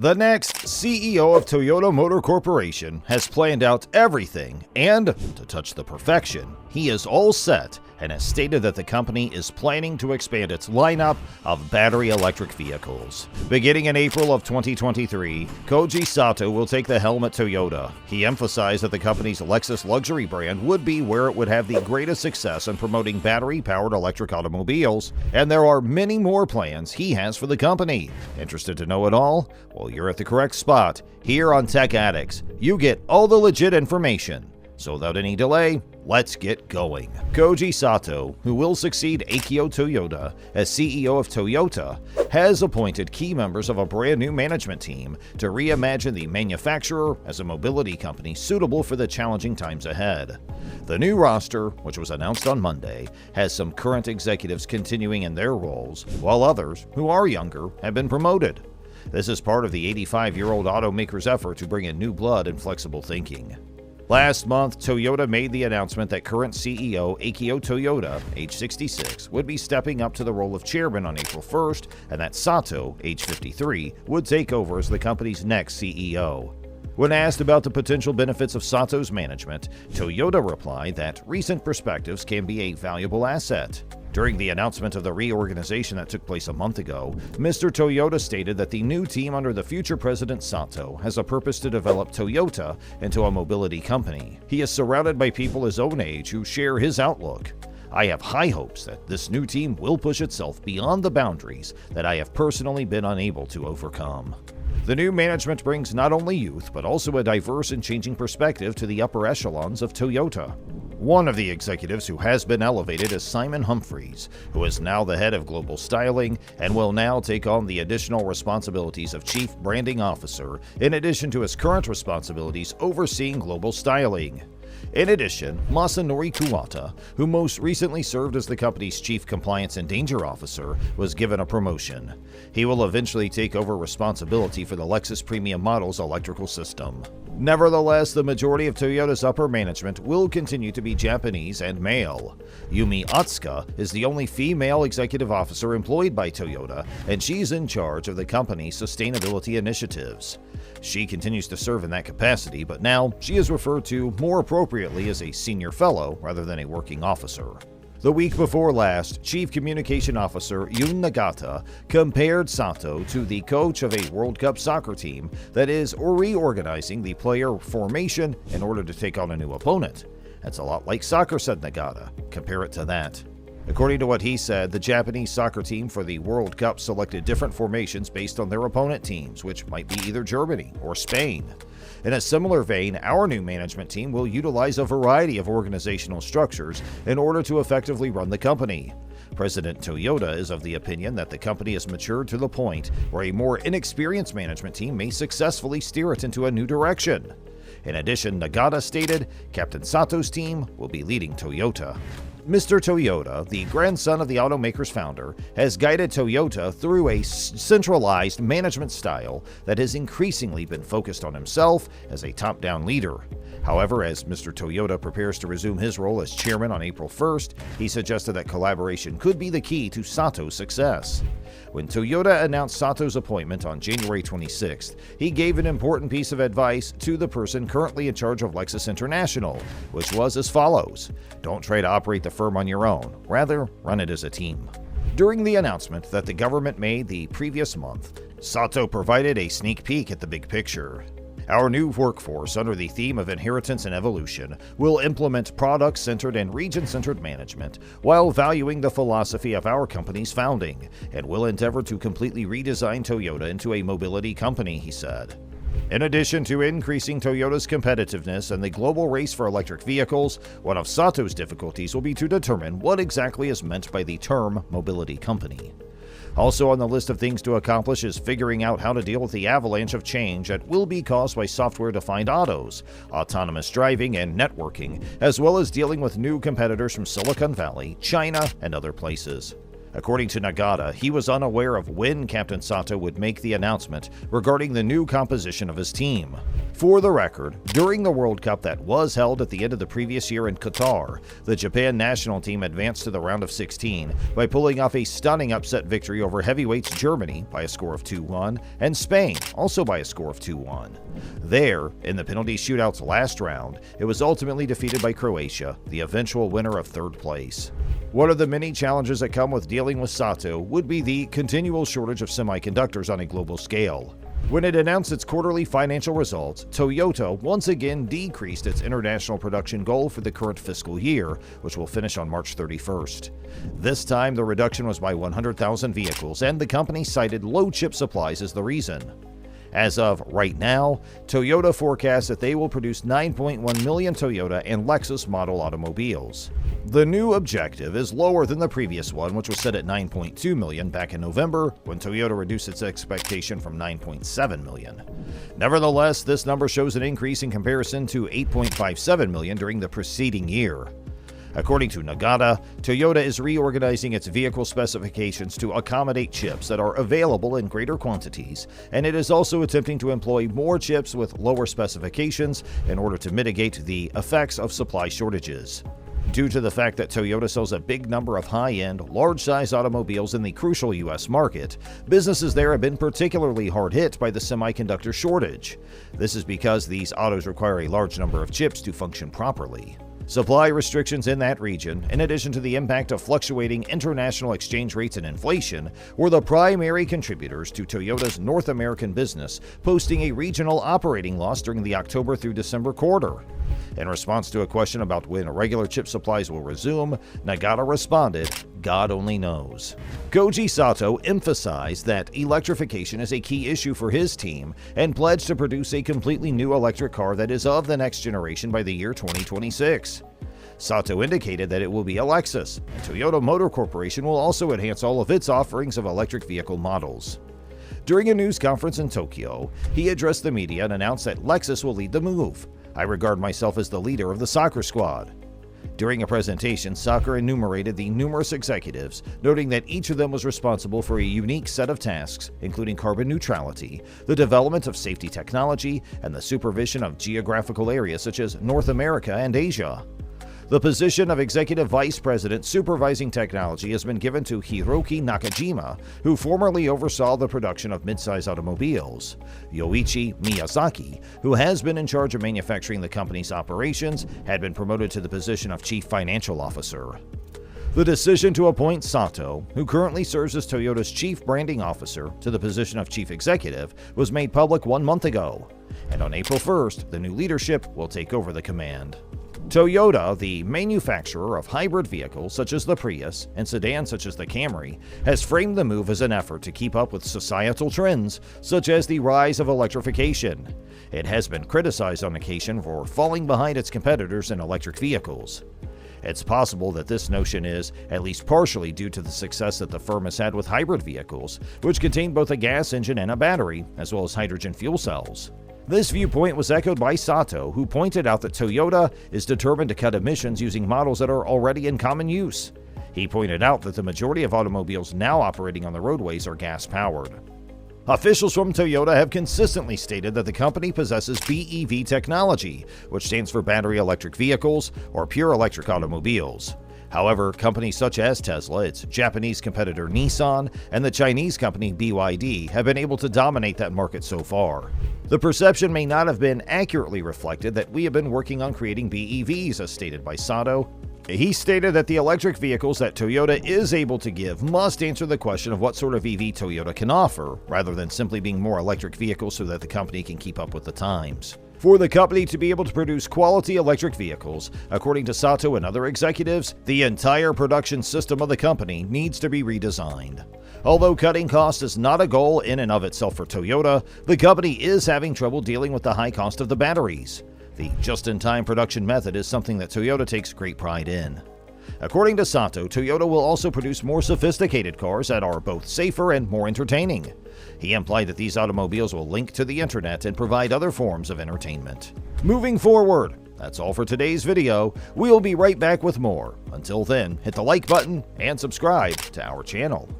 The next CEO of Toyota Motor Corporation has planned out everything, and to touch the perfection, he is all set and has stated that the company is planning to expand its lineup of battery electric vehicles. Beginning in April of 2023, Koji Sato will take the helm at Toyota. He emphasized that the company's Lexus luxury brand would be where it would have the greatest success in promoting battery-powered electric automobiles, and there are many more plans he has for the company. Interested to know it all? Well, you're at the correct spot. Here on Tech Addicts, you get all the legit information. So without any delay, let's get going. Koji Sato, who will succeed Akio Toyoda as CEO of Toyota, has appointed key members of a brand new management team to reimagine the manufacturer as a mobility company suitable for the challenging times ahead. The new roster, which was announced on Monday, has some current executives continuing in their roles, while others, who are younger, have been promoted. This is part of the 85-year-old automaker's effort to bring in new blood and flexible thinking. Last month, Toyota made the announcement that current CEO Akio Toyoda, age 66, would be stepping up to the role of chairman on April 1st, and that Sato, age 53, would take over as the company's next CEO. When asked about the potential benefits of Sato's management, Toyota replied that recent perspectives can be a valuable asset. During the announcement of the reorganization that took place a month ago, Mr. Toyoda stated that the new team under the future president Sato has a purpose to develop Toyota into a mobility company. He is surrounded by people his own age who share his outlook. I have high hopes that this new team will push itself beyond the boundaries that I have personally been unable to overcome. The new management brings not only youth, but also a diverse and changing perspective to the upper echelons of Toyota. One of the executives who has been elevated is Simon Humphries, who is now the head of global styling and will now take on the additional responsibilities of Chief Branding Officer, in addition to his current responsibilities overseeing global styling. In addition, Masanori Kuwata, who most recently served as the company's Chief Compliance and Danger Officer, was given a promotion. He will eventually take over responsibility for the Lexus Premium Models electrical system. Nevertheless, the majority of Toyota's upper management will continue to be Japanese and male. Yumi Atsuka is the only female executive officer employed by Toyota, and she's in charge of the company's sustainability initiatives. She continues to serve in that capacity, but now she is referred to more appropriately as a senior fellow rather than a working officer. The week before last, Chief Communication Officer Yun Nagata compared Sato to the coach of a World Cup soccer team that is reorganizing the player formation in order to take on a new opponent. That's a lot like soccer, said Nagata. Compare it to that. According to what he said, the Japanese soccer team for the World Cup selected different formations based on their opponent teams, which might be either Germany or Spain. In a similar vein, our new management team will utilize a variety of organizational structures in order to effectively run the company. President Toyoda is of the opinion that the company has matured to the point where a more inexperienced management team may successfully steer it into a new direction. In addition, Nagata stated, Captain Sato's team will be leading Toyota. Mr. Toyoda, the grandson of the automaker's founder, has guided Toyota through a centralized management style that has increasingly been focused on himself as a top-down leader. However, as Mr. Toyoda prepares to resume his role as chairman on April 1st, he suggested that collaboration could be the key to Sato's success. When Toyota announced Sato's appointment on January 26th, he gave an important piece of advice to the person currently in charge of Lexus International, which was as follows: don't try to operate the firm on your own, rather run it as a team. During the announcement that the government made the previous month, Sato provided a sneak peek at the big picture. Our new workforce, under the theme of inheritance and evolution, will implement product-centered and region-centered management while valuing the philosophy of our company's founding, and will endeavor to completely redesign Toyota into a mobility company, he said. In addition to increasing Toyota's competitiveness in the global race for electric vehicles, one of Sato's difficulties will be to determine what exactly is meant by the term mobility company. Also on the list of things to accomplish is figuring out how to deal with the avalanche of change that will be caused by software-defined autos, autonomous driving, and networking, as well as dealing with new competitors from Silicon Valley, China, and other places. According to Nagata, he was unaware of when Captain Sato would make the announcement regarding the new composition of his team. For the record, during the World Cup that was held at the end of the previous year in Qatar, the Japan national team advanced to the round of 16 by pulling off a stunning upset victory over heavyweights Germany by a score of 2-1 and Spain also by a score of 2-1. There, in the penalty shootouts last round, it was ultimately defeated by Croatia, the eventual winner of third place. One of the many challenges that come with dealing with Sato would be the continual shortage of semiconductors on a global scale. When it announced its quarterly financial results, Toyota once again decreased its international production goal for the current fiscal year, which will finish on March 31st. This time, the reduction was by 100,000 vehicles, and the company cited low chip supplies as the reason. As of right now, Toyota forecasts that they will produce 9.1 million Toyota and Lexus model automobiles. The new objective is lower than the previous one, which was set at 9.2 million back in November, when Toyota reduced its expectation from 9.7 million. Nevertheless, this number shows an increase in comparison to 8.57 million during the preceding year. According to Nagata, Toyota is reorganizing its vehicle specifications to accommodate chips that are available in greater quantities, and it is also attempting to employ more chips with lower specifications in order to mitigate the effects of supply shortages. Due to the fact that Toyota sells a big number of high-end, large-size automobiles in the crucial U.S. market, businesses there have been particularly hard hit by the semiconductor shortage. This is because these autos require a large number of chips to function properly. Supply restrictions in that region, in addition to the impact of fluctuating international exchange rates and inflation, were the primary contributors to Toyota's North American business posting a regional operating loss during the October through December quarter. In response to a question about when regular chip supplies will resume, Nagata responded, "God only knows." Koji Sato emphasized that electrification is a key issue for his team and pledged to produce a completely new electric car that is of the next generation by the year 2026. Sato indicated that it will be a Lexus, and Toyota Motor Corporation will also enhance all of its offerings of electric vehicle models. During a news conference in Tokyo, he addressed the media and announced that Lexus will lead the move. "I regard myself as the leader of the soccer squad." During a presentation, Soccer enumerated the numerous executives, noting that each of them was responsible for a unique set of tasks, including carbon neutrality, the development of safety technology, and the supervision of geographical areas such as North America and Asia. The position of Executive Vice President supervising technology has been given to Hiroki Nakajima, who formerly oversaw the production of midsize automobiles. Yoichi Miyazaki, who has been in charge of manufacturing the company's operations, had been promoted to the position of Chief Financial Officer. The decision to appoint Sato, who currently serves as Toyota's Chief Branding Officer, to the position of Chief Executive was made public 1 month ago, and on April 1st, the new leadership will take over the command. Toyota, the manufacturer of hybrid vehicles such as the Prius and sedans such as the Camry, has framed the move as an effort to keep up with societal trends such as the rise of electrification. It has been criticized on occasion for falling behind its competitors in electric vehicles. It's possible that this notion is at least partially due to the success that the firm has had with hybrid vehicles, which contain both a gas engine and a battery, as well as hydrogen fuel cells. This viewpoint was echoed by Sato, who pointed out that Toyota is determined to cut emissions using models that are already in common use. He pointed out that the majority of automobiles now operating on the roadways are gas-powered. Officials from Toyota have consistently stated that the company possesses BEV technology, which stands for Battery Electric Vehicles or Pure Electric Automobiles. However, companies such as Tesla, its Japanese competitor Nissan, and the Chinese company BYD have been able to dominate that market so far. The perception may not have been accurately reflected that we have been working on creating BEVs, as stated by Sato. He stated that the electric vehicles that Toyota is able to give must answer the question of what sort of EV Toyota can offer, rather than simply being more electric vehicles so that the company can keep up with the times. For the company to be able to produce quality electric vehicles, according to Sato and other executives, the entire production system of the company needs to be redesigned. Although cutting costs is not a goal in and of itself for Toyota, the company is having trouble dealing with the high cost of the batteries. The just-in-time production method is something that Toyota takes great pride in. According to Sato, Toyota will also produce more sophisticated cars that are both safer and more entertaining. He implied that these automobiles will link to the internet and provide other forms of entertainment. Moving forward, That's all for today's video. We'll be right back with more. Until then, hit the like button and subscribe to our channel.